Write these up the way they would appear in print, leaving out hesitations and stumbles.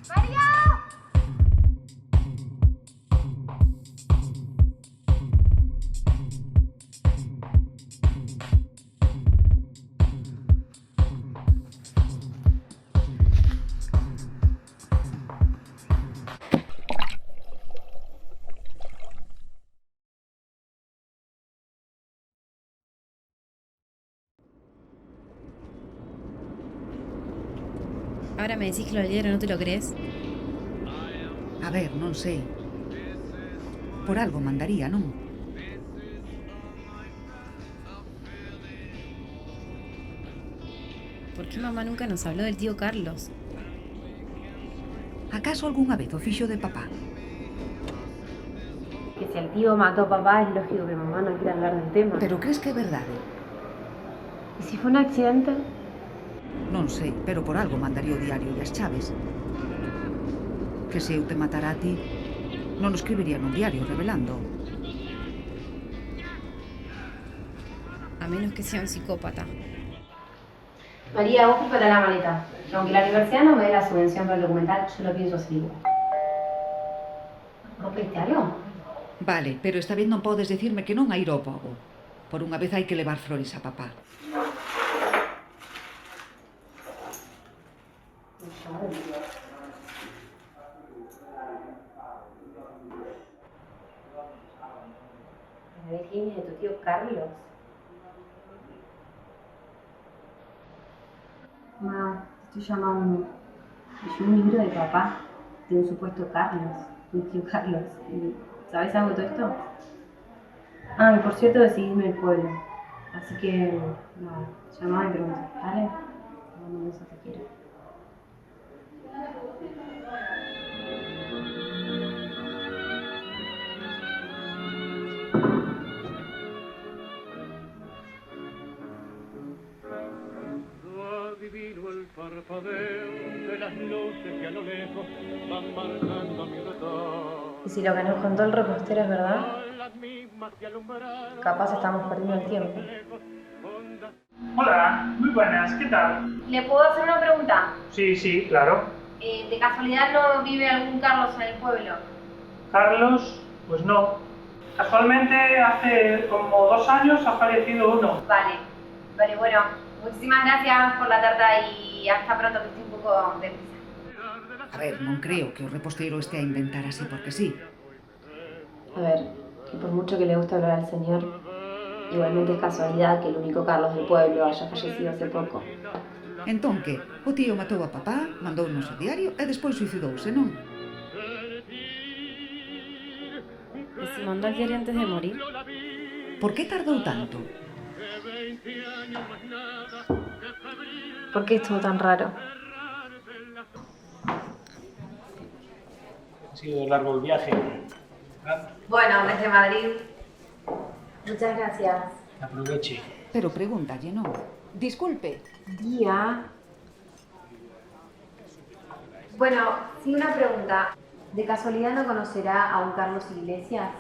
¡María! Ahora me decís que lo del diario no te lo crees. A ver, non sei. Por algo mandaría, non? ¿Por qué mamá nunca nos habló del tío Carlos? Acaso algunha vez o fixo de papá? Que si el tío mató a papá, es lógico que mamá no quiera hablar del tema. Pero crees que é verdade? ¿Y si fue un accidente? Non sei, pero por algo mandaría o diario e as chaves. Que se eu te matara a ti, non o escribiría nun diario revelando. A menos que sea un psicópata. María, vos prepara la maleta. Aunque la universidad no me dé la subvención para el documental, yo lo pienso hacer igual. ¿No pediste algo? Vale, pero esta vez non podes decirme que non a ir ao pobo. Por unha vez hai que levar flores a papá. La Virginia de tu tío Carlos. Ma, te estoy llamando. Leyó un libro de papá, de un supuesto Carlos, un tío Carlos. ¿Sabes algo de todo esto? Ah, y por cierto decidí irme del pueblo. Así que, nada, llamá y pregunta, ¿vale? Te mando un beso, te quiero. Adivino el parpadeo de las luces que a lo lejos van marcando mi retorno. Y si lo que nos contó el repostero es verdad, Las mismas que alumbraron capaz estamos perdiendo el tiempo. Hola, muy buenas, ¿qué tal? ¿Le puedo hacer una pregunta? Sí, claro. ¿De casualidad no vive algún Carlos en el pueblo? Carlos, pues no. Casualmente hace como 2 años ha fallecido uno. Vale, bueno, muchísimas gracias por la tarta y hasta pronto, que estoy un poco deprisa. A ver, non creo que o reposteiro este a inventar así porque sí. A ver, que por mucho que le guste hablar al señor, igualmente es casualidad que el único Carlos del pueblo haya fallecido hace poco. Entón que o tío matou a papá, mandou o diario e despois suicidouse, non? ¿Y si mandó el diario antes de morir? Por que tardou tanto? ¿Por qué estuvo tan raro? Ha sido largo el viaje. Bueno, desde Madrid. Muchas gracias. Aproveche. Pero pregúntalle, non? Disculpe. Día. Bueno, sí, una pregunta. ¿De casualidad no conocerá a un Carlos Iglesias?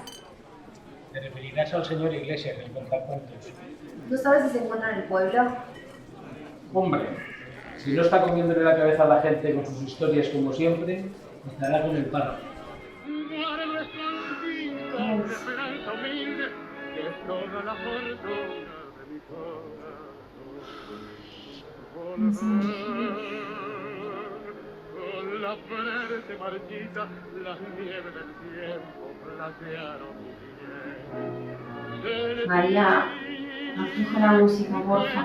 Te referirás al señor Iglesias del Contapuntos. ¿No sabes si se encuentra en el pueblo? Hombre, si no está comiéndole la cabeza a la gente con sus historias como siempre, estará con el párrafo. Esperanza humilde, que es toda la fortuna de mi corazón. Con la frente marchita, las nieves del tiempo platearon mi piel. María, afloja la música, porfa.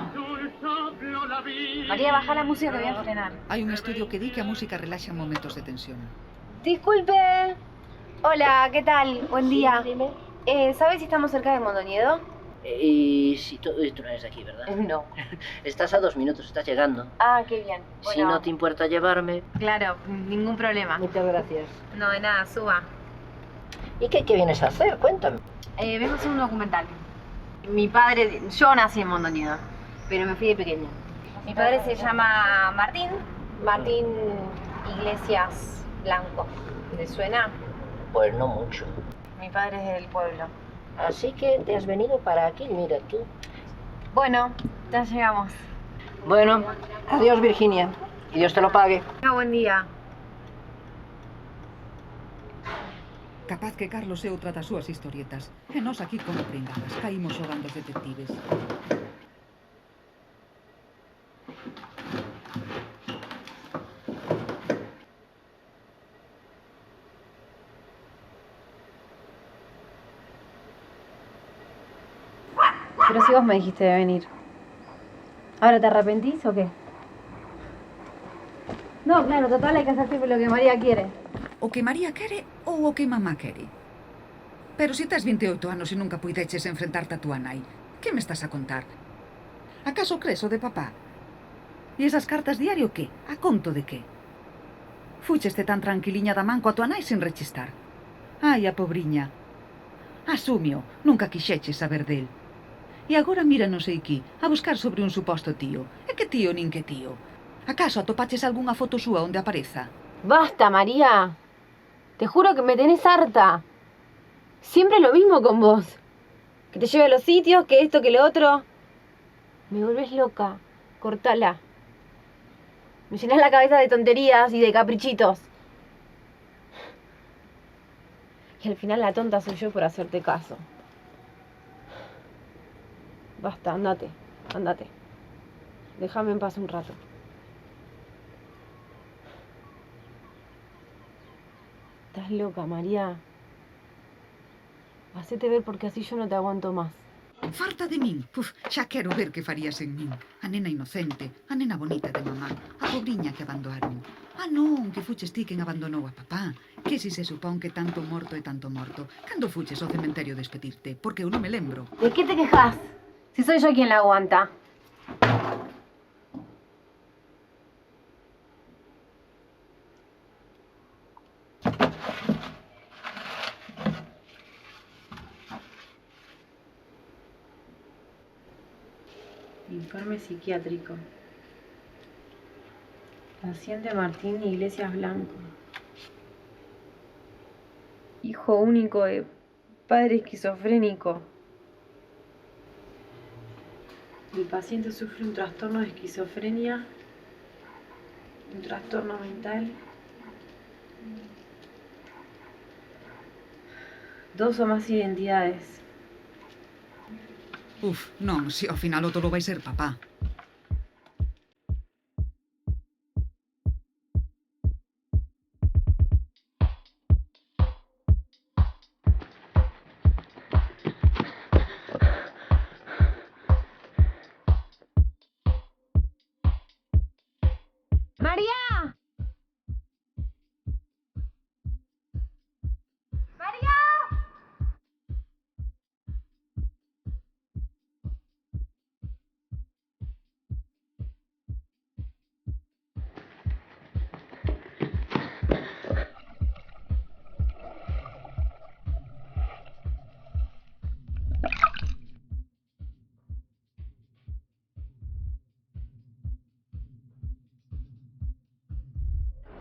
María, baja la música, te voy a frenar. Hai un estudio que di que a música relaxa en momentos de tensión. Disculpe. Hola, ¿qué tal? Buen día. Dime. ¿Sabes si estamos cerca de Mondoñedo? Y si tú no eres de aquí, ¿verdad? No. Estás a 2 minutos, estás llegando. Ah, qué bien. Si no te importa llevarme... Claro, ningún problema. Muchas gracias. No, de nada, suba. ¿Y qué vienes a hacer? Cuéntame. Vengo a hacer un documental. Mi padre, yo nací en Mondoñedo, pero me fui de pequeña. Mi padre se llama Martín Iglesias Blanco. ¿Le suena? Pues no mucho. Mi padre es del pueblo. Así que te has venido para aquí, mira tú. Bueno, ya llegamos. Bueno, adiós Virginia. Y Dios te lo pague. Buen día. Capaz que Carlos é outra das súas historietas. E nós aquí como pringadas, caímos xogando os detectives. Pero si vos me dijiste de venir. ¿Ahora te arrepentís o qué? No, claro, total hay que hacer siempre lo que María quiere. O que María quere ou o que mamá quere? Pero se tes 28 anos e nunca puideches enfrentarte a túa nai, que me estás a contar? Acaso crees o de papá? E esas cartas diario que? A conto de que? Fucheste tan tranquiliña da man coa tua nai sen rechistar. Ai, a pobriña. Asumio, nunca quixeches saber del. E agora mira non sei qui, a buscar sobre un suposto tío. E que tío nin que tío? Acaso atopaches algunha foto súa onde apareza? Basta, María. Te juro que me tenés harta. Siempre lo mismo con vos. Que te lleve a los sitios, que esto, que lo otro. Me volvés loca. Cortala. Me llenás la cabeza de tonterías y de caprichitos. Y al final la tonta soy yo por hacerte caso. Basta, andate, andate. Déjame en paz un rato. Estás loca, María. Hacete ver porque así yo no te aguanto más. Farta de min? Uf, xa quero ver que farías en min. A nena inocente, a nena bonita de mamá, a pobriña que abandoaron. Ah, non, que fuches ti quen abandonou a papá. Que si se supón que tanto morto e tanto morto. Cando fuches ao cementerio despedirte? Porque eu non me lembro. ¿De qué te quejas? Si soy yo quien la aguanta. Informe psiquiátrico. Paciente Martín Iglesias Blanco. Hijo único de padre esquizofrénico. El paciente sufre un trastorno de esquizofrenia, un trastorno mental, 2 o más identidades. Uf, non, se ao final o tolo vai ser papá. ¡María! ¡María!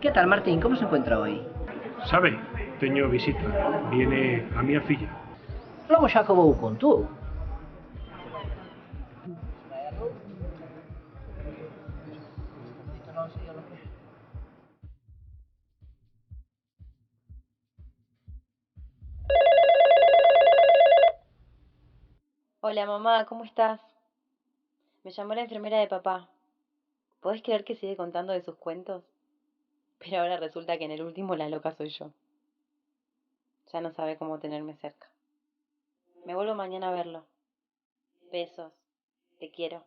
¿Qué tal, Martín? ¿Cómo se encuentra hoy? Sabe, teño visita. Viene a miña filla. Logo xa acabou con tú. Hola mamá, ¿cómo estás? Me llamó la enfermera de papá. ¿Podés creer que sigue contando de sus cuentos? Pero ahora resulta que en el último la loca soy yo. Ya no sabe cómo tenerme cerca. Me vuelvo mañana a verlo. Besos. Te quiero.